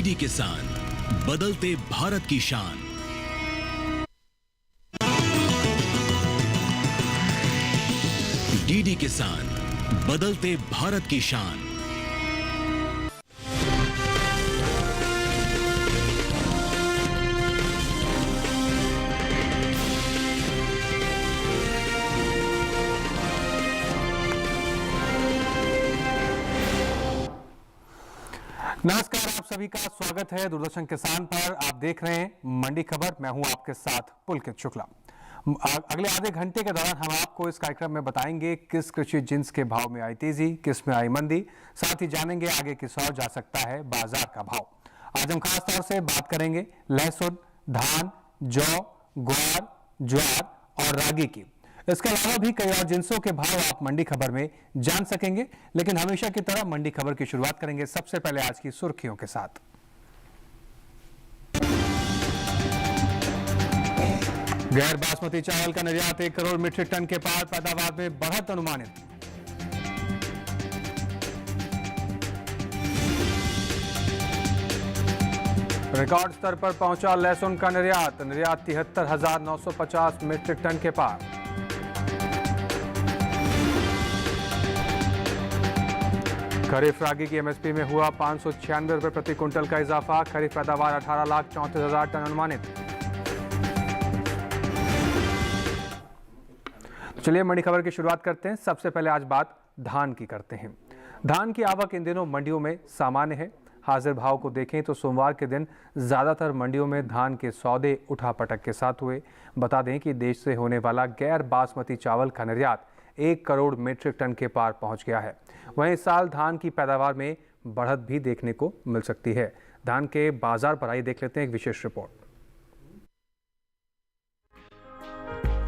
DD किसान, बदलते भारत की शान। डीडी किसान, बदलते भारत की शान। नमस्कार, आप सभी का स्वागत है दूरदर्शन किसान पर। आप देख रहे हैं मंडी खबर। मैं हूं आपके साथ पुलकित शुक्ला। अगले आधे घंटे के दौरान हम आपको इस कार्यक्रम में बताएंगे किस कृषि जिन्स के भाव में आई तेजी, किस में आई मंदी। साथ ही जानेंगे आगे किस ओर जा सकता है बाजार का भाव। आज हम खास तौर से बात करेंगे लहसुन, धान, जौ, ग्वार, ज्वार और रागी की। इसके अलावा भी कई और जिन्सों के भाव आप मंडी खबर में जान सकेंगे। लेकिन हमेशा की तरह मंडी खबर की शुरुआत करेंगे सबसे पहले आज की सुर्खियों के साथ। गैर बासमती चावल का निर्यात 1 करोड़ मीट्रिक टन के पार, पैदावार में बढ़त अनुमानित। रिकॉर्ड स्तर पर पहुंचा लहसुन का निर्यात 73,950 मीट्रिक टन के पार। खरीफ रागी की एमएसपी में हुआ 596 रुपए प्रति क्विंटल का इजाफा, खरीफ पैदावार 18,34,000 टन अनुमानित। चलिए मंडी खबर की शुरुआत करते हैं। सबसे पहले आज बात धान की करते हैं। धान की आवक इन दिनों मंडियों में सामान्य है। हाजिर भाव को देखें तो सोमवार के दिन ज्यादातर मंडियों में धान के सौदे उठापटक के साथ हुए। बता दें कि देश से होने वाला गैर बासमती चावल का निर्यात 1 करोड़ मीट्रिक टन के पार पहुंच गया है। वहीं इस साल धान की पैदावार में बढ़त भी देखने को मिल सकती है। धान के बाजार पर आइए देख लेते हैं एक विशेष रिपोर्ट।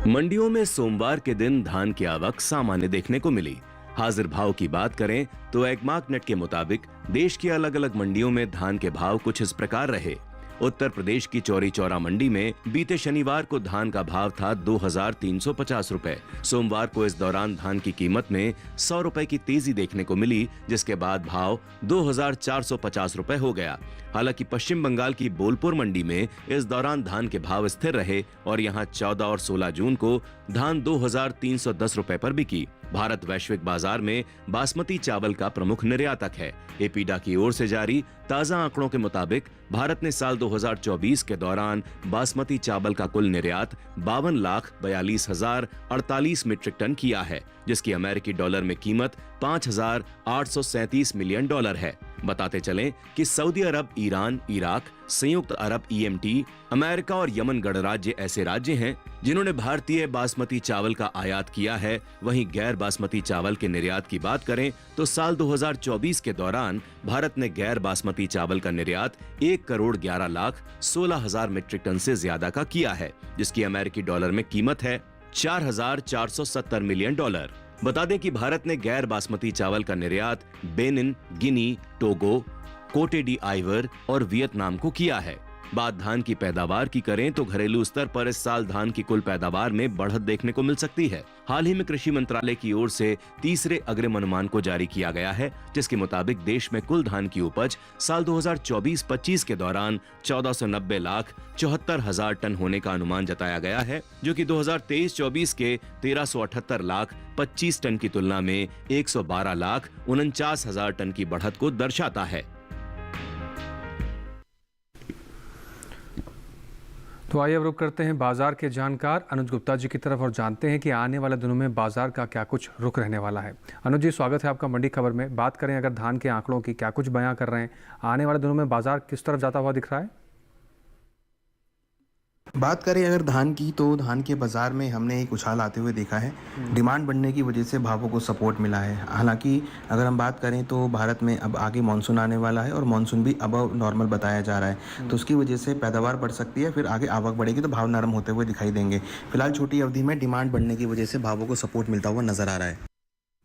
मंडियों में सोमवार के दिन धान की आवक सामान्य देखने को मिली। हाजिर भाव की बात करें तो एग्मार्क नेट के मुताबिक देश की अलग अलग मंडियों में धान के भाव कुछ इस प्रकार रहे। उत्तर प्रदेश की चौरी चौरा मंडी में बीते शनिवार को धान का भाव था 2,350 रुपए। सोमवार को इस दौरान धान की कीमत में 100 रुपए की तेजी देखने को मिली, जिसके बाद भाव 2,450 रुपए हो गया। हालांकि पश्चिम बंगाल की बोलपुर मंडी में इस दौरान धान के भाव स्थिर रहे और यहां 14 और 16 जून को धान 2,310 रुपए पर बिकी। भारत वैश्विक बाजार में बासमती चावल का प्रमुख निर्यातक है। एपीडा की ओर से जारी ताजा आंकड़ों के मुताबिक भारत ने साल 2024 के दौरान बासमती चावल का कुल निर्यात 52,42,048 मीट्रिक टन किया है, जिसकी अमेरिकी डॉलर में कीमत 5,837 मिलियन डॉलर है। बताते चलें कि सऊदी अरब, ईरान, इराक, संयुक्त अरब EMT, अमेरिका और यमन गणराज्य ऐसे राज्य हैं जिन्होंने भारतीय बासमती चावल का आयात किया है। वहीं गैर बासमती चावल के निर्यात की बात करें तो साल 2024 के दौरान भारत ने गैर बासमती चावल का निर्यात 1 करोड़ 11 लाख 16 हजार मीट्रिक टन से ज्यादा का किया है, जिसकी अमेरिकी डॉलर में कीमत है 4,470 मिलियन डॉलर। बता दें कि भारत ने गैर बासमती चावल का निर्यात बेनिन, गिनी, टोगो, कोटे डी आइवर और वियतनाम को किया है। बात धान की पैदावार की करें तो घरेलू स्तर पर इस साल धान की कुल पैदावार में बढ़त देखने को मिल सकती है। हाल ही में कृषि मंत्रालय की ओर से तीसरे अग्रिम अनुमान को जारी किया गया है, जिसके मुताबिक देश में कुल धान की उपज साल 2024-25 के दौरान 1490 लाख 74 हजार टन होने का अनुमान जताया गया है, जो कि 2023-24 के 1378 लाख 25 टन की तुलना में 112 लाख 49 हजार टन की बढ़त को दर्शाता है। तो आइए अब रुक करते हैं बाजार के जानकार अनुज गुप्ता जी की तरफ और जानते हैं कि आने वाले दिनों में बाजार का क्या कुछ रुख रहने वाला है। अनुज जी, स्वागत है आपका मंडी खबर में। बात करें अगर धान के आंकड़ों की, क्या कुछ बयां कर रहे हैं, आने वाले दिनों में बाजार किस तरफ जाता हुआ दिख रहा है? बात करें अगर धान की, तो धान के बाज़ार में हमने एक उछाल आते हुए देखा है। डिमांड बढ़ने की वजह से भावों को सपोर्ट मिला है। हालांकि अगर हम बात करें तो भारत में अब आगे मानसून आने वाला है और मानसून भी अबव नॉर्मल बताया जा रहा है, तो उसकी वजह से पैदावार बढ़ सकती है। फिर आगे आवक बढ़ेगी तो भाव नरम होते हुए दिखाई देंगे। फिलहाल छोटी अवधि में डिमांड बढ़ने की वजह से भावों को सपोर्ट मिलता हुआ नजर आ रहा है।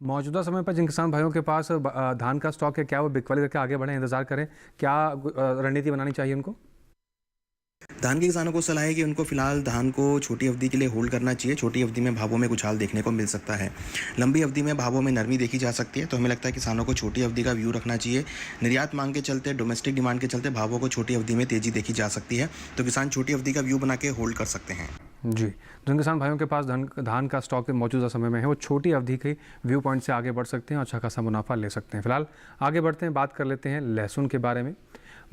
मौजूदा समय पर जिन किसान भाइयों के पास धान का स्टॉक है, क्या वो बिकवाली करके आगे बढ़े, इंतजार करें? क्या रणनीति बनानी चाहिए उनको? धान के किसानों को सलाह है कि उनको फिलहाल धान को छोटी अवधि के लिए होल्ड करना चाहिए। छोटी अवधि में भावों में उछाल देखने को मिल सकता है, लंबी अवधि में भावों में नरमी देखी जा सकती है। तो हमें लगता है किसानों को छोटी अवधि का व्यू रखना चाहिए। निर्यात मांग के चलते, डोमेस्टिक डिमांड के चलते भावों को छोटी अवधि में तेजी देखी जा सकती है, तो किसान छोटी अवधि का व्यू बना के होल्ड कर सकते हैं। जी, जिन किसान भाइयों के पास धान का स्टॉक मौजूदा समय में है वो छोटी अवधि के व्यू पॉइंट से आगे बढ़ सकते हैं और अच्छा खासा मुनाफा ले सकते हैं। फिलहाल आगे बढ़ते हैं, बात कर लेते हैं लहसुन के बारे में।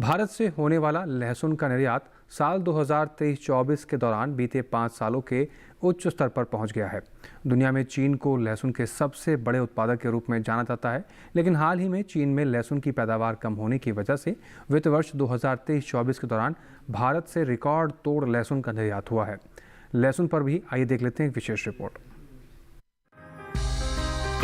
भारत से होने वाला लहसुन का निर्यात साल 2023-24 के दौरान बीते 5 सालों के उच्च स्तर पर पहुंच गया है। दुनिया में चीन को लहसुन के सबसे बड़े उत्पादक के रूप में जाना जाता है, लेकिन हाल ही में चीन में लहसुन की पैदावार कम होने की वजह से वित्त वर्ष 2023-24 के दौरान भारत से रिकॉर्ड तोड़ लहसुन का निर्यात हुआ है। लहसुन पर भी आइए देख लेते हैं एक विशेष रिपोर्ट।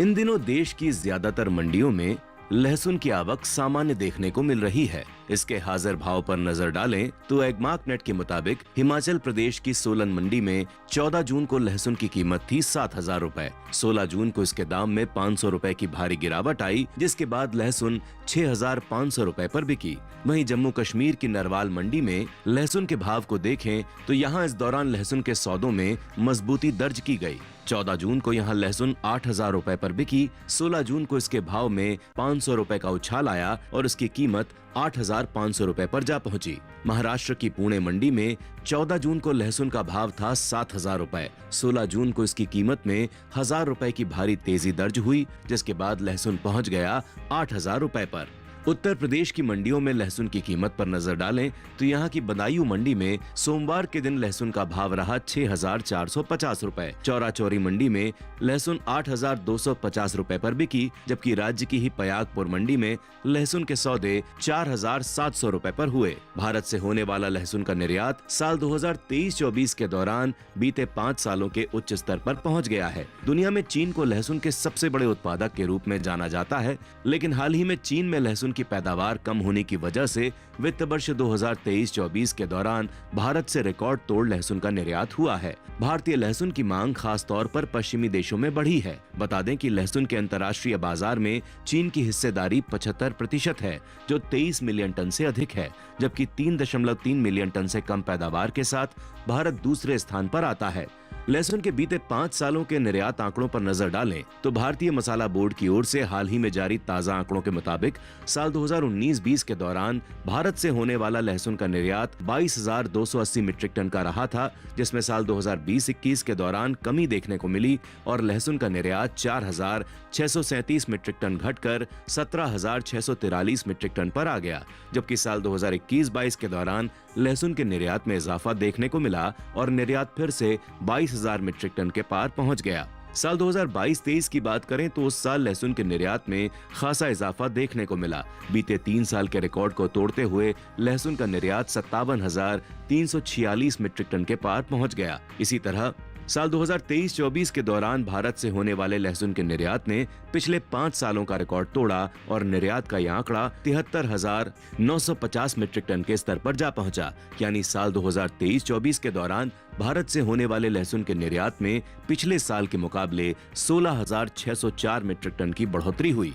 इन दिनों देश की ज्यादातर मंडियों में लहसुन की आवक सामान्य देखने को मिल रही है। इसके हाजिर भाव पर नजर डालें तो एगमार्क नेट के मुताबिक हिमाचल प्रदेश की सोलन मंडी में 14 जून को लहसुन की कीमत थी 7,000 रुपए। 16 जून को इसके दाम में 500 रुपए की भारी गिरावट आई, जिसके बाद लहसुन 6,500 रुपए पर बिकी। वहीं जम्मू कश्मीर की नरवाल मंडी में लहसुन के भाव को देखें तो यहाँ इस दौरान लहसुन के सौदों में मजबूती दर्ज की गई। 14 जून को यहाँ लहसुन 8,000 रुपए पर बिकी। 16 जून को इसके भाव में 500 रुपए का उछाल आया और इसकी कीमत 8,500 रुपए पर जा पहुंची। महाराष्ट्र की पुणे मंडी में 14 जून को लहसुन का भाव था 7,000 रुपए। 16 जून को इसकी कीमत में 1,000 रुपए की भारी तेजी दर्ज हुई, जिसके बाद लहसुन पहुंच गया 8,000 रुपए पर। उत्तर प्रदेश की मंडियों में लहसुन की कीमत पर नजर डालें तो यहाँ की बदायूं मंडी में सोमवार के दिन लहसुन का भाव रहा 6,450 रुपए। चौरा चौरी मंडी में लहसुन 8,250 रुपए पर बिकी, जबकि राज्य की ही पयागपुर मंडी में लहसुन के सौदे 4,700 रुपए पर हुए। भारत से होने वाला लहसुन का निर्यात साल 2023-24 के दौरान बीते 5 सालों के उच्च स्तर पर पहुँच गया है। दुनिया में चीन को लहसुन के सबसे बड़े उत्पादक के रूप में जाना जाता है, लेकिन हाल ही में चीन में लहसुन की पैदावार कम होने की वजह से वित्त वर्ष 2023-24 के दौरान भारत से रिकॉर्ड तोड़ लहसुन का निर्यात हुआ है। भारतीय लहसुन की मांग खास तौर पर पश्चिमी देशों में बढ़ी है। बता दें कि लहसुन के अंतर्राष्ट्रीय बाजार में चीन की हिस्सेदारी 75% है, जो 23 मिलियन टन से अधिक है, जबकि 3.3 मिलियन टन से कम पैदावार के साथ भारत दूसरे स्थान पर आता है। लहसुन के बीते 5 सालों के निर्यात आंकड़ों पर नजर डालें तो भारतीय मसाला बोर्ड की ओर से हाल ही में जारी ताजा आंकड़ों के मुताबिक साल 2019-20 के दौरान भारत से होने वाला लहसुन का निर्यात 22,280 मीट्रिक टन का रहा था, जिसमें साल 2020-21 के दौरान कमी देखने को मिली और लहसुन का निर्यात 4,637 मीट्रिक टन घटकर 17,643 मीट्रिक टन पर आ गया, जबकि साल 2021-22 के दौरान लहसुन के निर्यात में इजाफा देखने को मिला और निर्यात फिर से 22,000 मीट्रिक टन के पार पहुंच गया। साल 2022-23 की बात करें तो उस साल लहसुन के निर्यात में खासा इजाफा देखने को मिला। बीते 3 साल के रिकॉर्ड को तोड़ते हुए लहसुन का निर्यात 57,346 मीट्रिक टन के पार पहुंच गया। इसी तरह साल 2023-24 के दौरान भारत से होने वाले लहसुन के निर्यात ने पिछले 5 सालों का रिकॉर्ड तोड़ा और निर्यात का यह आंकड़ा 73,950 मीट्रिक टन के स्तर पर जा पहुंचा। यानी साल 2023-24 के दौरान भारत से होने वाले लहसुन के निर्यात में पिछले साल के मुकाबले 16,604 मीट्रिक टन की बढ़ोतरी हुई।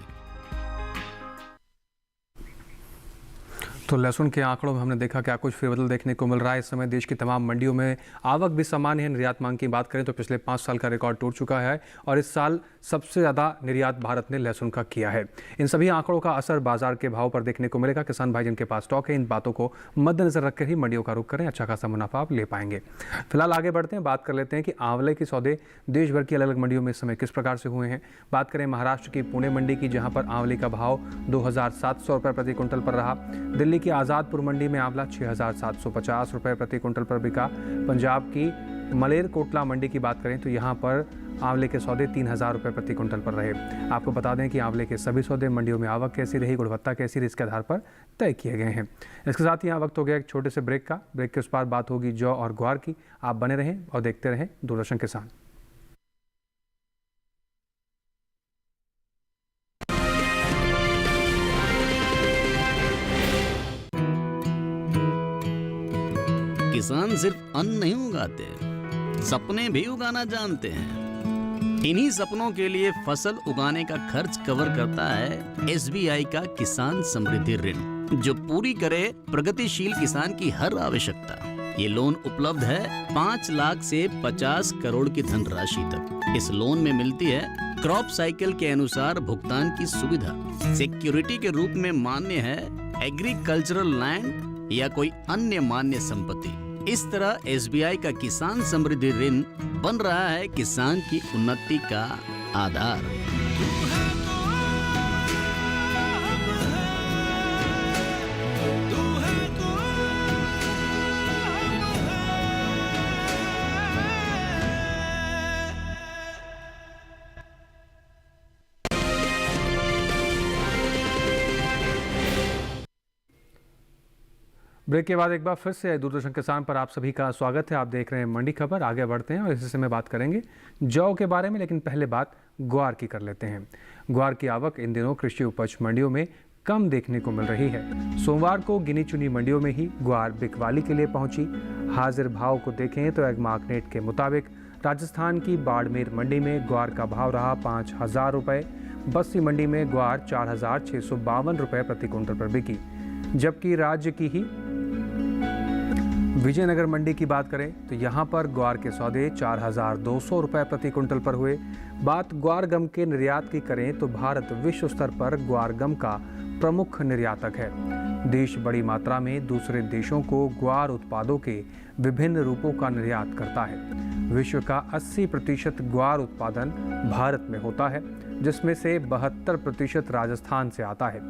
तो लहसुन के आंकड़ों में हमने देखा क्या कुछ फेरबदल देखने को मिल रहा है। इस समय देश की तमाम मंडियों में आवक भी सामान्य है। निर्यात मांग की बात करें तो पिछले 5 साल का रिकॉर्ड टूट चुका है और इस साल सबसे ज़्यादा निर्यात भारत ने लहसुन का किया है। इन सभी आंकड़ों का असर बाजार के भाव पर देखने को मिलेगा। किसान भाई जिनके पास स्टॉक है, इन बातों को मद्देनजर रखकर ही मंडियों का रुख करें, अच्छा खासा मुनाफा आप ले पाएंगे। फिलहाल आगे बढ़ते हैं, बात कर लेते हैं कि आंवले के सौदे देश भर की अलग अलग मंडियों में इस समय किस प्रकार से हुए हैं। बात करें महाराष्ट्र की पुणे मंडी की, जहाँ पर आंवले का भाव 2,700 रुपये प्रति क्विंटल पर रहा। दिल्ली की आज़ादपुर मंडी में आंवला 6,750 रुपये प्रति क्विंटल पर बिका। पंजाब की मलेरकोटला मंडी की बात करें तो यहाँ पर आंवले के सौदे 3,000 रुपये प्रति क्विंटल पर रहे। आपको बता दें कि आंवले के सभी सौदे मंडियों में आवक कैसी रही, गुणवत्ता कैसी रही, इसके आधार पर तय किए गए हैं। इसके साथ ही यहाँ वक्त हो गया एक छोटे से ब्रेक का। ब्रेक के उस पार बात होगी जौ और ग्वार की। आप बने रहें और देखते रहें दूरदर्शन किसान। किसान सिर्फ अन्न नहीं उगाते, सपने भी उगाना जानते हैं। इन्हीं सपनों के लिए फसल उगाने का खर्च कवर करता है SBI का किसान समृद्धि ऋण, जो पूरी करे प्रगतिशील किसान की हर आवश्यकता। ये लोन उपलब्ध है 5 लाख से 50 करोड़ की धनराशि तक। इस लोन में मिलती है क्रॉप साइकिल के अनुसार भुगतान की सुविधा। सिक्योरिटी के रूप में मान्य है एग्रीकल्चरल लैंड या कोई अन्य मान्य संपत्ति। इस तरह SBI का किसान समृद्धि ऋण बन रहा है किसान की उन्नति का आधार। ब्रेक के बाद एक बार फिर से दूरदर्शन किसान पर आप सभी का स्वागत है। आप देख रहे हैं मंडी खबर। आगे बढ़ते हैं और इसी समय बात करेंगे जौ के बारे में, लेकिन पहले बात ग्वार की कर लेते हैं। ग्वार की आवक इन दिनों कृषि उपज मंडियों में कम देखने को मिल रही है। सोमवार को गिनी चुनी मंडियों में ही ग्वार बिकवाली के लिए पहुंची। हाजिर भाव को देखें तो एग्मार्कनेट के मुताबिक राजस्थान की बाड़मेर मंडी में ग्वार का भाव रहा 5,000 रुपये। बस्सी मंडी में ग्वार 4,652 रुपये प्रति कुंटल पर बिकी। जबकि राज्य की ही विजयनगर मंडी की बात करें तो यहां पर ग्वार के सौदे 4,200 रुपये प्रति कुंटल पर हुए। बात ग्वार गम के निर्यात की करें तो भारत विश्व स्तर पर ग्वार गम का प्रमुख निर्यातक है। देश बड़ी मात्रा में दूसरे देशों को ग्वार उत्पादों के विभिन्न रूपों का निर्यात करता है। विश्व का 80% ग्वार उत्पादन भारत में होता है, जिसमें से 72% राजस्थान से आता है।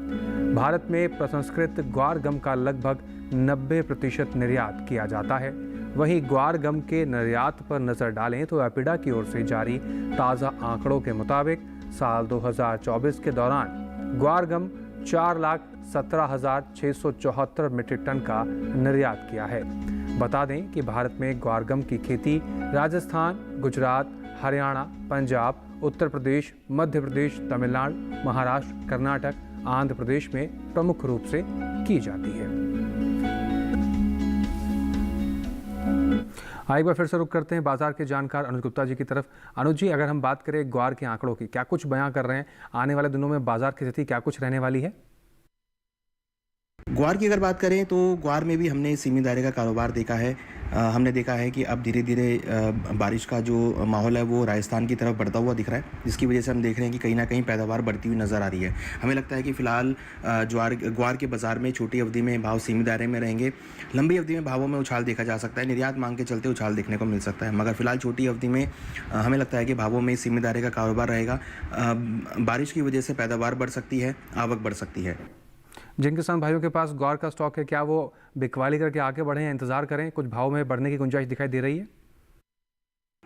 भारत में प्रसंस्कृत ग्वार गम का लगभग 90% निर्यात किया जाता है। वहीं ग्वार गम के निर्यात पर नजर डालें तो एपिडा की ओर से जारी ताज़ा आंकड़ों के मुताबिक साल 2024 के दौरान ग्वार गम 4,17,674 मीट्रिक टन का निर्यात किया है। बता दें कि भारत में ग्वार गम की खेती राजस्थान, गुजरात, हरियाणा, पंजाब, उत्तर प्रदेश, मध्य प्रदेश, तमिलनाडु, महाराष्ट्र, कर्नाटक, आंध्र प्रदेश में प्रमुख रूप से की जाती है। एक बार फिर से रुक करते हैं बाजार के जानकार अनुज गुप्ता जी की तरफ। अनुज जी, अगर हम बात करें ग्वार के आंकड़ों की, क्या कुछ बयां कर रहे हैं? आने वाले दिनों में बाजार की स्थिति क्या कुछ रहने वाली है? ग्वार की अगर बात करें तो ग्वार में भी हमने सीमित दायरे का कारोबार देखा है। हमने देखा है कि अब धीरे धीरे बारिश का जो माहौल है वो राजस्थान की तरफ बढ़ता हुआ दिख रहा है, जिसकी वजह से हम देख रहे हैं कि कहीं ना कहीं पैदावार बढ़ती हुई नज़र आ रही है। हमें लगता है कि फिलहाल ग्वार के बाज़ार में छोटी अवधि में भाव सीमित दायरे में रहेंगे। लंबी अवधि में भावों में उछाल देखा जा सकता है, निर्यात मांग के चलते उछाल देखने को मिल सकता है, मगर फिलहाल छोटी अवधि में हमें लगता है कि भावों में सीमित दायरे का कारोबार रहेगा। बारिश की वजह से पैदावार बढ़ सकती है, आवक बढ़ सकती है। जिन किसान भाइयों के पास ग्वार का स्टॉक है, क्या वो बिकवाली करके आगे बढ़े या इंतजार करें? कुछ भाव में बढ़ने की गुंजाइश दिखाई दे रही है?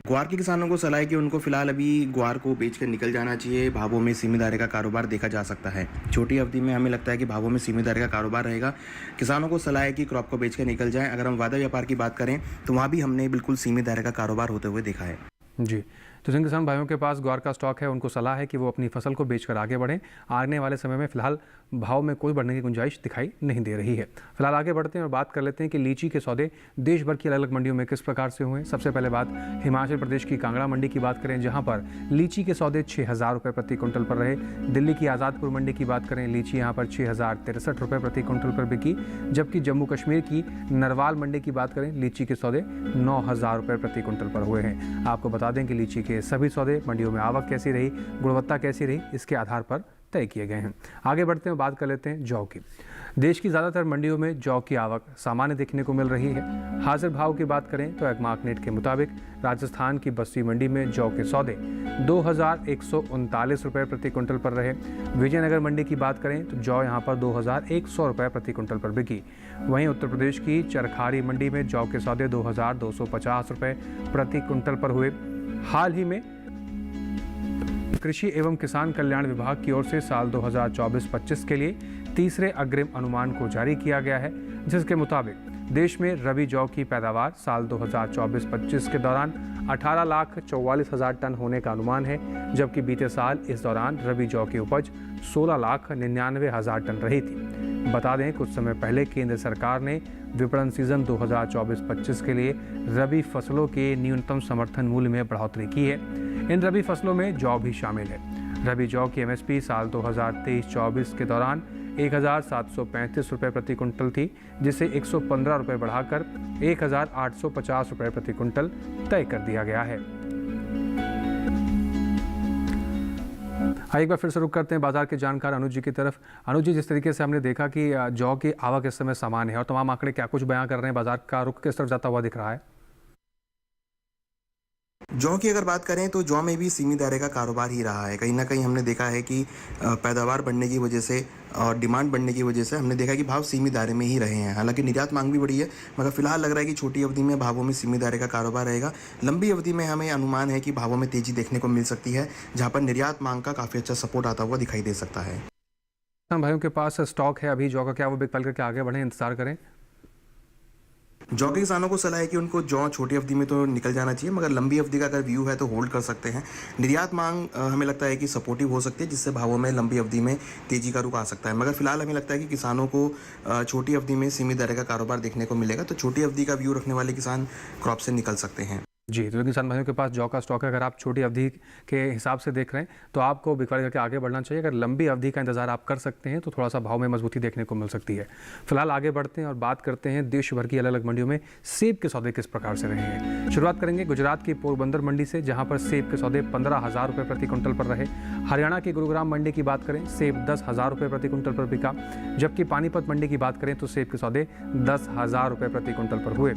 ग्वार के किसानों को सलाह है कि उनको फिलहाल अभी ग्वार को बेचकर निकल जाना चाहिए। भावों में सीमित दायरे का कारोबार देखा जा सकता है। छोटी अवधि में हमें लगता है कि भावों में सीमित दायरे का कारोबार रहेगा। किसानों को सलाह है कि क्रॉप को बेचकर निकल जाएं। अगर हम वादा व्यापार की बात करें तो वहाँ भी हमने बिल्कुल सीमित दायरे का कारोबार होते हुए देखा है। जी, तो जिन किसान भाइयों के पास ग्वार का स्टॉक है उनको सलाह है कि वो अपनी फसल को बेचकर आगे बढ़ें। आने वाले समय में फिलहाल भाव में कोई बढ़ने की गुंजाइश दिखाई नहीं दे रही है। फिलहाल आगे बढ़ते हैं और बात कर लेते हैं कि लीची के सौदे देश भर की अलग अलग मंडियों में किस प्रकार से हुए। सबसे पहले बात हिमाचल प्रदेश की कांगड़ा मंडी की बात करें, जहां पर लीची के सौदे 6,000 रुपये प्रति कुंटल पर रहे। दिल्ली की आज़ादपुर मंडी की बात करें, लीची यहाँ पर 6,063 रुपये प्रति कुंटल पर बिकी। जबकि जम्मू कश्मीर की नरवाल मंडी की बात करें, लीची के सौदे 9,000 रुपये प्रति कुंटल पर हुए हैं। आपको बता दें कि लीची के सभी सौदे मंडियों में आवक कैसी रही, गुणवत्ता कैसी रही, इसके आधार पर तय किए गए हैं। आगे बढ़ते हैं, बात कर लेते हैं जौ की। देश की ज़्यादातर मंडियों में जौ की आवक सामान्य देखने को मिल रही है। हाजिर भाव की बात करें तो एग्मार्कनेट के मुताबिक राजस्थान की बस्सी मंडी में जौ के सौदे 2,139 रुपये प्रति कुंटल पर रहे। विजयनगर मंडी की बात करें तो जौ यहाँ पर 2,100 रुपये प्रति कुंटल पर बिकी। वहीं उत्तर प्रदेश की चरखारी मंडी में जौ के सौदे 2,250 रुपये प्रति कुंटल पर हुए। हाल ही में कृषि एवं किसान कल्याण विभाग की ओर से साल 2024-25 के लिए तीसरे अग्रिम अनुमान को जारी किया गया है, जिसके मुताबिक देश में रबी जौ की पैदावार साल 2024-25 के दौरान 18,44,000 टन होने का अनुमान है, जबकि बीते साल इस दौरान रबी जौ की उपज 16,99,000 टन रही थी। बता दें, कुछ समय पहले केंद्र सरकार ने विपणन सीजन 2024-25 के लिए रबी फसलों के न्यूनतम समर्थन मूल्य में बढ़ोतरी की है। इन रबी फसलों में जौ भी शामिल है। रबी जौ की एमएसपी साल 2023-24 के दौरान 1735 रुपये प्रति कुंटल थी, जिसे 115 रुपये बढ़ाकर 1850 रुपये प्रति कुंटल तय कर दिया गया है। एक बार फिर से रुक करते हैं बाजार के जानकार अनुज जी की तरफ। अनुज जी, जिस तरीके से हमने देखा कि जौ की आवक इस समय सामान्य है और तमाम आंकड़े क्या कुछ बयां कर रहे हैं, बाजार का रुख किस तरफ जाता हुआ दिख रहा है? जौ की अगर बात करें तो जौ में भी सीमित दायरे का कारोबार ही रहा है। कहीं ना कहीं हमने देखा है कि पैदावार बढ़ने की वजह से और डिमांड बढ़ने की वजह से हमने देखा कि भाव सीमित दायरे में ही रहे हैं। हालांकि निर्यात मांग भी बढ़ी है, मगर फिलहाल लग रहा है कि छोटी अवधि में भावों में सीमित दायरे का कारोबार रहेगा। लंबी अवधि में हमें अनुमान है कि भावों में तेजी देखने को मिल सकती है, जहां पर निर्यात मांग का काफ़ी अच्छा सपोर्ट आता हुआ दिखाई दे सकता है। भाइयों के पास स्टॉक है अभी जौ का, क्या वो बिक पाल करके आगे बढ़े, इंतजार करें? जौ के किसानों को सलाह है कि उनको जौ छोटी अवधि में तो निकल जाना चाहिए, मगर लंबी अवधि का अगर व्यू है तो होल्ड कर सकते हैं। निर्यात मांग हमें लगता है कि सपोर्टिव हो सकती है, जिससे भावों में लंबी अवधि में तेजी का रुख आ सकता है। मगर फिलहाल हमें लगता है कि किसानों को छोटी अवधि में सीमित दायरे का कारोबार देखने को मिलेगा, तो छोटी अवधि का व्यू रखने वाले किसान क्रॉप से निकल सकते हैं। जी, तो किसान भाइयों के पास जौ का स्टॉक है। अगर आप छोटी अवधि के हिसाब से देख रहे हैं तो आपको बिकवाली करके आगे बढ़ना चाहिए। अगर लंबी अवधि का इंतजार आप कर सकते हैं तो थोड़ा सा भाव में मजबूती देखने को मिल सकती है। फिलहाल आगे बढ़ते हैं और बात करते हैं देश भर की अलग अलग मंडियों में सेब के सौदे किस प्रकार से रहे हैं। शुरुआत करेंगे गुजरात की पोरबंदर मंडी से, जहां पर सेब के सौदे 15,000 रुपये प्रति कुंटल पर रहे। हरियाणा की गुरुग्राम मंडी की बात करें, सेब 10,000 रुपये प्रति कुंटल पर बिका। जबकि पानीपत मंडी की बात करें तो सेब के सौदे 10,000 रुपये प्रति कुंटल पर हुए।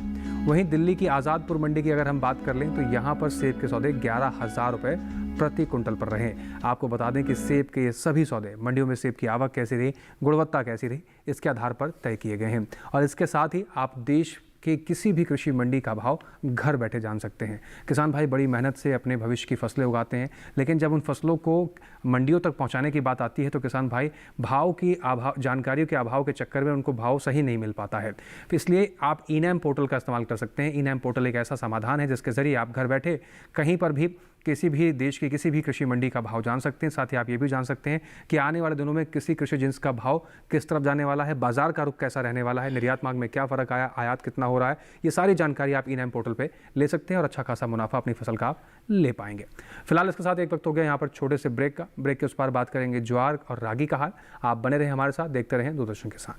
वहीं दिल्ली की आज़ादपुर मंडी की अगर हम बात कर लें तो यहाँ पर सेब के सौदे 11,000 रुपये प्रति कुंटल पर रहे। आपको बता दें कि सेब के सभी सौदे मंडियों में सेब की आवक कैसी रही, गुणवत्ता कैसी रही, इसके आधार पर तय किए गए हैं। और इसके साथ ही आप देश कि किसी भी कृषि मंडी का भाव घर बैठे जान सकते हैं। किसान भाई बड़ी मेहनत से अपने भविष्य की फसलें उगाते हैं, लेकिन जब उन फसलों को मंडियों तक पहुंचाने की बात आती है तो किसान भाई भाव की जानकारियों के अभाव के चक्कर में उनको भाव सही नहीं मिल पाता है। तो इसलिए आप ई-नैम पोर्टल का इस्तेमाल कर सकते हैं। ई-नैम पोर्टल एक ऐसा समाधान है जिसके ज़रिए आप घर बैठे कहीं पर भी किसी भी देश की किसी भी कृषि मंडी का भाव जान सकते हैं। साथ ही आप ये भी जान सकते हैं कि आने वाले दिनों में किसी कृषि जिन्स का भाव किस तरफ जाने वाला है, बाजार का रुख कैसा रहने वाला है, निर्यात मांग में क्या फ़र्क आया, आयात कितना हो रहा है, ये सारी जानकारी आप ई-नैम पोर्टल पे ले सकते हैं और अच्छा खासा मुनाफा अपनी फसल का आप ले पाएंगे। फिलहाल इसके साथ एक वक्त हो गया यहाँ पर छोटे से ब्रेक का। ब्रेक के उस पार बात करेंगे ज्वार और रागी का हाल। आप बने रहें हमारे साथ, देखते रहें दूरदर्शन किसान।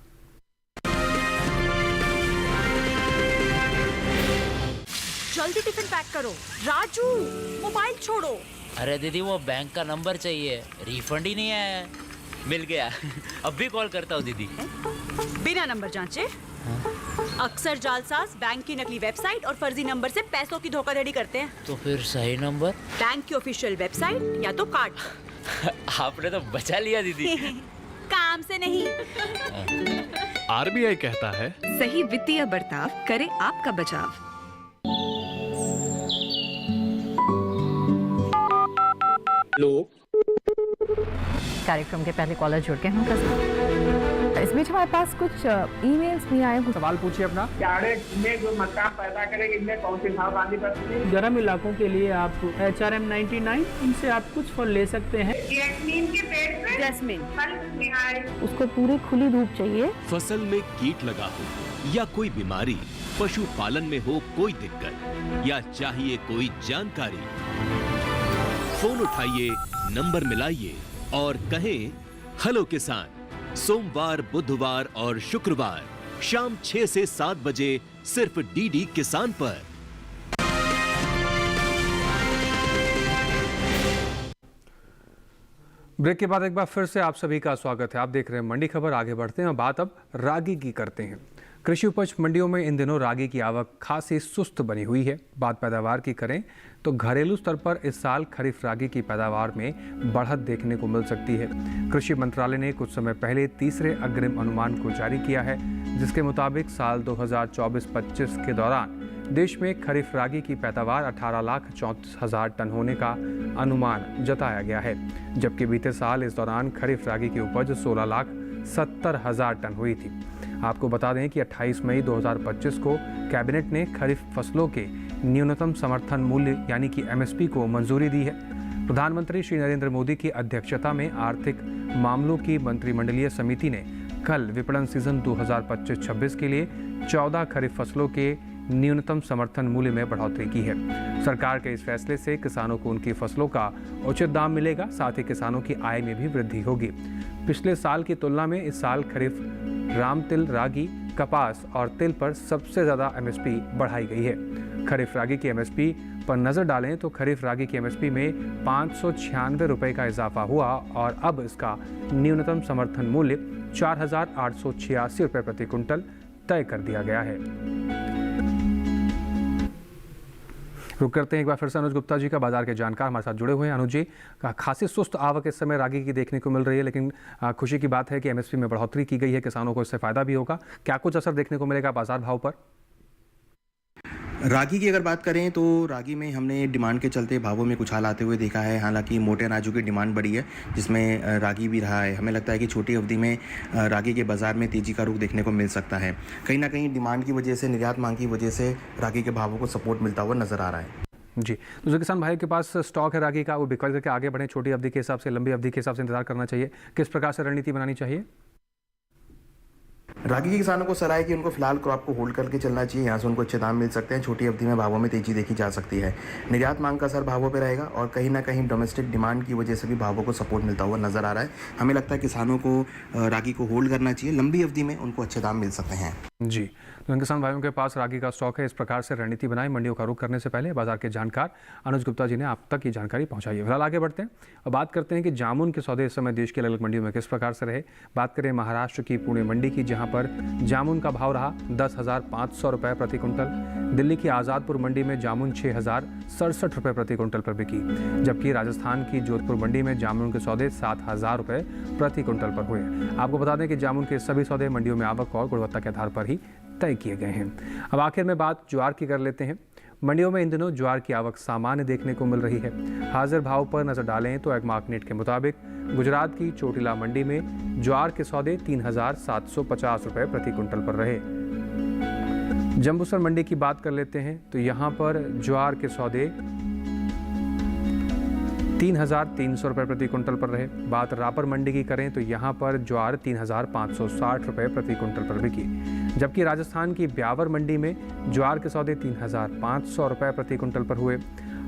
जल्दी टिफिन पैक करो। राजू, मोबाइल छोड़ो। अरे दीदी वो बैंक का नंबर चाहिए, रिफंड ही नहीं आया है। मिल गया अब भी कॉल करता हूँ दीदी। बिना नंबर जांचे अक्सर जालसाज बैंक की नकली वेबसाइट और फर्जी नंबर से पैसों की धोखाधड़ी करते हैं। तो फिर सही नंबर? बैंक की ऑफिशियल वेबसाइट या तो कार्ड पर। आपने तो बचा लिया दीदी। काम से नहीं। आरबीआई कहता है सही वित्तीय बर्ताव करे आपका बचाव। कार्यक्रम के पहले कॉलर जुड़ के हम इस बीच हमारे पास कुछ ईमेल्स भी आए। सवाल पूछिए अपना। में जो मकान पैदा करेंगे इनमें कौन सी सावधानी बरतनी? गर्म इलाकों के लिए आप HRM 99 इनसे आप कुछ फल ले सकते हैं। जैस्मीन के पेड़ पे जैस्मीन उसको पूरी खुली धूप चाहिए। फसल में कीट लगा हो या कोई बीमारी, पशुपालन में हो कोई दिक्कत या चाहिए कोई जानकारी, फोन उठाइए, नंबर मिलाइए और कहें हेलो किसान। सोमवार, बुधवार और शुक्रवार शाम 6 से 7 बजे सिर्फ डीडी किसान पर। ब्रेक के बाद एक बार फिर से आप सभी का स्वागत है। आप देख रहे हैं मंडी खबर। आगे बढ़ते हैं और बात अब रागी की करते हैं। कृषि उपज मंडियों में इन दिनों रागी की आवक खासी सुस्त बनी हुई है। बात पैदावार की करें तो घरेलू स्तर पर इस साल खरीफ रागी की पैदावार में बढ़त देखने को मिल सकती है। कृषि मंत्रालय ने कुछ समय पहले तीसरे अग्रिम अनुमान को जारी किया है, जिसके मुताबिक साल 2024-25 के दौरान देश में खरीफ रागी की पैदावार 18,34,000 टन होने का अनुमान जताया गया है। जबकि बीते साल इस दौरान खरीफ रागी की उपज 16,70,000 टन हुई थी। आपको बता दें कि 28 मई 2025 को कैबिनेट ने खरीफ फसलों के न्यूनतम समर्थन मूल्य यानी कि MSP को मंजूरी दी है। प्रधानमंत्री श्री नरेंद्र मोदी की अध्यक्षता में आर्थिक मामलों की मंत्रिमंडलीय समिति ने कल विपणन सीजन 2025-26 के लिए 14 खरीफ फसलों के न्यूनतम समर्थन मूल्य में बढ़ोतरी की है। सरकार के इस फैसले से किसानों को उनकी फसलों का उचित दाम मिलेगा, साथ ही किसानों की आय में भी वृद्धि होगी। पिछले साल की तुलना में इस साल खरीफ राम तिल, रागी, कपास और तिल पर सबसे ज़्यादा एमएसपी बढ़ाई गई है। खरीफ रागी की एमएसपी पर नज़र डालें तो खरीफ रागी की एमएसपी में 596 रुपये का इजाफा हुआ और अब इसका न्यूनतम समर्थन मूल्य 4,886 रुपये प्रति क्विंटल तय कर दिया गया है। रुक करते हैं एक बार फिर से अनुज गुप्ता जी का, बाजार के जानकार हमारे साथ जुड़े हुए हैं। अनुज जी, खासी सुस्त आवक इस समय रागी की देखने को मिल रही है, लेकिन खुशी की बात है कि एमएसपी में बढ़ोतरी की गई है, किसानों को इससे फायदा भी होगा। क्या कुछ असर देखने को मिलेगा बाजार भाव पर? रागी की अगर बात करें तो रागी में हमने डिमांड के चलते भावों में कुछाल आते हुए देखा है। हालांकि मोटे अनाजों की डिमांड बढ़ी है, जिसमें रागी भी रहा है। हमें लगता है कि छोटी अवधि में रागी के बाज़ार में तेज़ी का रुख देखने को मिल सकता है। कहीं ना कहीं डिमांड की वजह से, निर्यात मांग की वजह से रागी के भावों को सपोर्ट मिलता हुआ नज़र आ रहा है। जी, तो जो किसान भाई के पास स्टॉक है रागी का, वो बिक्री करके आगे बढ़े, छोटी अवधि के हिसाब से, लंबी अवधि के हिसाब से इंतजार करना चाहिए? किस प्रकार से रणनीति बनानी चाहिए? रागी के किसानों को सलाह है कि उनको फिलहाल क्रॉप को होल्ड करके चलना चाहिए। यहाँ से उनको अच्छे दाम मिल सकते हैं। छोटी अवधि में भावों में तेजी देखी जा सकती है। निर्यात मांग का असर भावों पर रहेगा और कहीं ना कहीं डोमेस्टिक डिमांड की वजह से भी भावों को सपोर्ट मिलता हुआ नजर आ रहा है। हमें लगता है किसानों को रागी को होल्ड करना चाहिए। लंबी अवधि में उनको अच्छे दाम मिल सकते हैं। जी, तो किसान भाइयों के पास रागी का स्टॉक है। इस प्रकार से रणनीति बनाई। मंडियों का रुख करने से पहले बाजार के जानकार अनुज गुप्ता जी ने आप तक ये जानकारी पहुंचाई है। फिलहाल आगे बढ़ते हैं और बात करते हैं कि जामुन के सौदे इस समय देश की अलग अलग मंडियों में किस प्रकार से रहे। बात करें महाराष्ट्र की पुणे मंडी की, जहां पर जामुन का भाव रहा 10,500 रुपये प्रति क्विंटल। दिल्ली की आज़ादपुर मंडी में जामुन 6,067 रुपये प्रति क्विंटल पर बिकी, जबकि राजस्थान की जोधपुर मंडी में जामुन के सौदे 7,000 रुपये प्रति क्विंटल पर हुए। आपको बता दें कि जामुन के सभी सौदे मंडियों में आवक और गुणवत्ता के आधार पर ही तय किए गए हैं। अब आखिर में बात ज्वार की कर लेते हैं। मंडियों में इन दिनों ज्वार की आवक सामान्य देखने को मिल रही है। हाजिर भाव पर नजर डालें तो एग्मार्कनेट के मुताबिक गुजरात की चोटिला मंडी में ज्वार के सौदे 3,750 रुपये प्रति क्विंटल पर रहे। जम्बूसर मंडी की बात कर लेते हैं तो यहाँ पर ज्वार के सौदे 3,300 रुपये प्रति क्विंटल पर रहे। बात रापर मंडी की करें तो यहाँ पर ज्वार 3,560 रुपये प्रति क्विंटल पर बिकी, जबकि राजस्थान की ब्यावर मंडी में ज्वार के सौदे 3,500 रुपये प्रति क्विंटल पर हुए।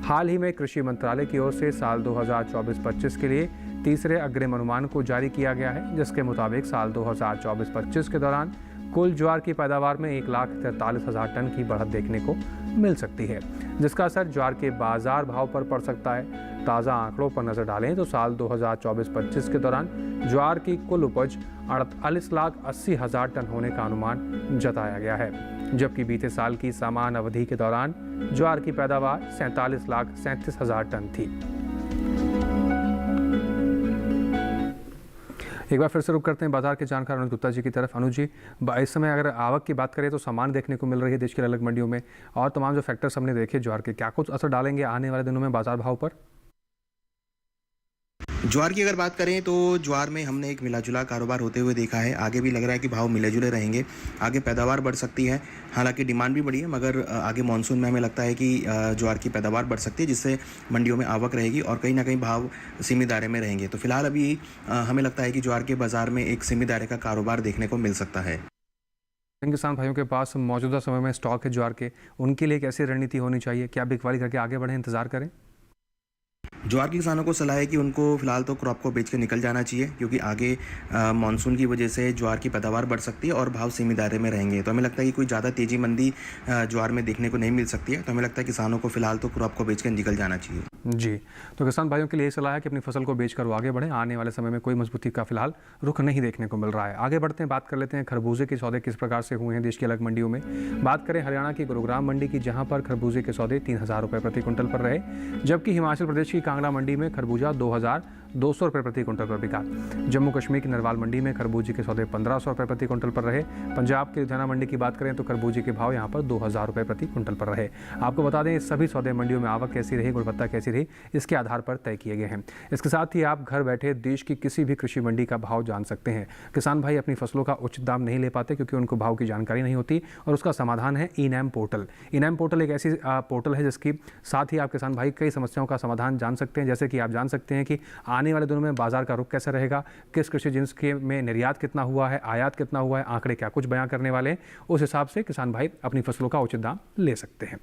हाल ही में कृषि मंत्रालय की ओर से साल 2024-25 के लिए तीसरे अग्रिम अनुमान को जारी किया गया है, जिसके मुताबिक साल 2024-25 के दौरान कुल ज्वार की पैदावार में 1,43,000 टन की बढ़त देखने को मिल सकती है, जिसका असर ज्वार के बाजार भाव पर पड़ सकता है। ताज़ा आंकड़ों पर नजर डालें तो साल 2024-25 के दौरान ज्वार की कुल उपज 48,80,000 टन होने का अनुमान जताया गया है, जबकि बीते साल की समान अवधि के दौरान ज्वार की पैदावार 47,37,000 टन थी। एक बार फिर से रुक करते हैं बाजार के जानकार अनुज गुप्ता जी की तरफ। अनुज जी, इस समय अगर आवक की बात करें तो सामान देखने को मिल रही है देश की अलग मंडियों में, और तमाम जो फैक्टर्स हमने देखे ज्वार के, क्या कुछ असर डालेंगे आने वाले दिनों में बाजार भाव पर? ज्वार की अगर बात करें तो ज्वार में हमने एक मिलाजुला कारोबार होते हुए देखा है। आगे भी लग रहा है कि भाव मिले जुले रहेंगे। आगे पैदावार बढ़ सकती है, हालांकि डिमांड भी बढ़ी है, मगर आगे मानसून में हमें लगता है कि ज्वार की पैदावार बढ़ सकती है, जिससे मंडियों में आवक रहेगी और कहीं ना कहीं भाव सीमित दायरे में रहेंगे। तो फिलहाल अभी हमें लगता है कि ज्वार के बाजार में एक सीमित दायरे का कारोबार देखने को मिल सकता है। किसान भाइयों के पास मौजूदा समय में स्टॉक है ज्वार के, उनके लिए कैसी रणनीति होनी चाहिए? क्या बिकवाली करके आगे बढ़े, इंतजार करें? ज्वार के किसानों को सलाह है कि उनको फिलहाल तो क्रॉप को बेच के निकल जाना चाहिए, क्योंकि आगे मानसून की वजह से ज्वार की पैदावार बढ़ सकती है और भाव सीमित दायरे में रहेंगे। तो हमें लगता है कि कोई ज़्यादा तेजी मंदी ज्वार में देखने को नहीं मिल सकती है। तो हमें लगता है किसानों को फिलहाल तो क्रॉप को बेच के निकल जाना चाहिए। जी, तो किसान भाइयों के लिए सलाह है कि अपनी फसल को बेचकर वो आगे बढ़े। आने वाले समय में कोई मजबूती का फिलहाल रुख नहीं देखने को मिल रहा है। आगे बढ़ते हैं, बात कर लेते हैं खरबूजे के सौदे किस प्रकार से हुए हैं देश की अलग मंडियों में। बात करें हरियाणा की गुरुग्राम मंडी की, जहां पर खरबूजे के सौदे 3,000 रुपये प्रति क्विंटल पर रहे, जबकि हिमाचल प्रदेश की कांगड़ा मंडी में खरबूजा 2,200 रुपये प्रति क्विंटल पर बिका। जम्मू कश्मीर की नरवाल मंडी में खरबूजे के सौदे 1,500 रुपये प्रति क्विंटल पर रहे। पंजाब की लुधियाना मंडी की बात करें तो खरबूजे के भाव यहाँ पर 2,000 रुपये प्रति क्विंटल पर रहे। आपको बता दें इस सभी सौदे मंडियों में आवक कैसी रही, गुणवत्ता कैसी रही, इसके आधार पर तय किए गए हैं। इसके साथ ही आप घर बैठे देश की किसी भी कृषि मंडी का भाव जान सकते हैं। किसान भाई अपनी फसलों का उचित दाम नहीं ले पाते क्योंकि उनको भाव की जानकारी नहीं होती, और उसका समाधान है ई-नैम पोर्टल। ई-नैम पोर्टल एक ऐसी पोर्टल है जिसकी साथ ही आप किसान भाई कई समस्याओं का समाधान जान सकते हैं। जैसे कि आप जान सकते हैं कि आने वाले दिनों में बाजार का रुख कैसा रहेगा, किस कृषि जिन्स के में निर्यात कितना हुआ है, आयात कितना हुआ है, आंकड़े क्या कुछ बयां करने वाले हैं। उस हिसाब से किसान भाई अपनी फसलों का उचित दाम ले सकते हैं।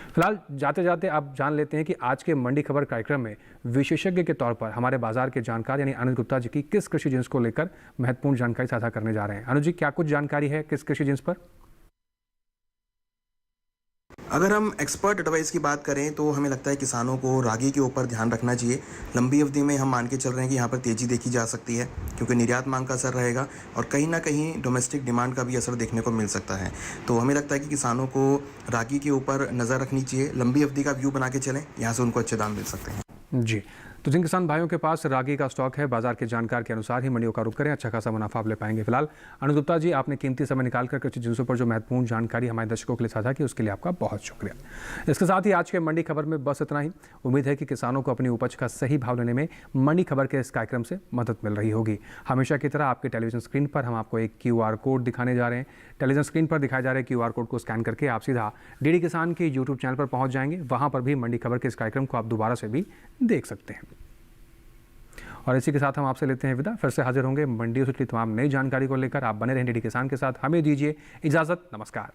फिलहाल जाते जाते आप जान लेते हैं कि आज के मंडी खबर कार्यक्रम में विशेषज्ञ के तौर पर हमारे बाजार के जानकार यानी अनुज गुप्ता जी की किस कृषि जिन्स को लेकर महत्वपूर्ण जानकारी साझा करने जा रहे हैं। अनुज जी, क्या कुछ जानकारी है किस कृषि जिन्स पर? अगर हम एक्सपर्ट एडवाइस की बात करें तो हमें लगता है किसानों को रागी के ऊपर ध्यान रखना चाहिए। लंबी अवधि में हम मान के चल रहे हैं कि यहाँ पर तेज़ी देखी जा सकती है क्योंकि निर्यात मांग का असर रहेगा और कहीं ना कहीं डोमेस्टिक डिमांड का भी असर देखने को मिल सकता है। तो हमें लगता है कि किसानों को रागी के ऊपर नज़र रखनी चाहिए, लंबी अवधि का व्यू बना के चलें, यहाँ से उनको अच्छे दाम मिल सकते हैं। जी, तो जिन किसान भाइयों के पास रागी का स्टॉक है, बाजार के जानकार के अनुसार ही मंडियों का रुख करें, अच्छा खासा मुनाफा आप ले पाएंगे। फिलहाल अनुज गुप्ता जी, आपने कीमती समय निकालकर कृषि जिन्सों पर जो महत्वपूर्ण जानकारी हमारे दर्शकों के लिए साझा की, उसके लिए आपका बहुत शुक्रिया। इसके साथ ही आज के मंडी खबर में बस इतना ही। उम्मीद है कि किसानों को अपनी उपज का सही भाव लेने में मंडी खबर के इस कार्यक्रम से मदद मिल रही होगी। हमेशा की तरह आपके टेलीविजन स्क्रीन पर हम आपको एक QR कोड दिखाने जा रहे हैं। टेलीविजन स्क्रीन पर दिखाए जा रहे QR कोड को स्कैन करके आप सीधा DD किसान के YouTube चैनल पर पहुंच जाएंगे। वहां पर भी मंडी खबर के इस कार्यक्रम को आप दोबारा से भी देख सकते हैं। और इसी के साथ हम आपसे लेते हैं विदा। फिर से हाजिर होंगे मंडियों से जुड़ी तमाम नई जानकारी को लेकर। आप बने रहें DD किसान के साथ। हमें दीजिए इजाजत। नमस्कार।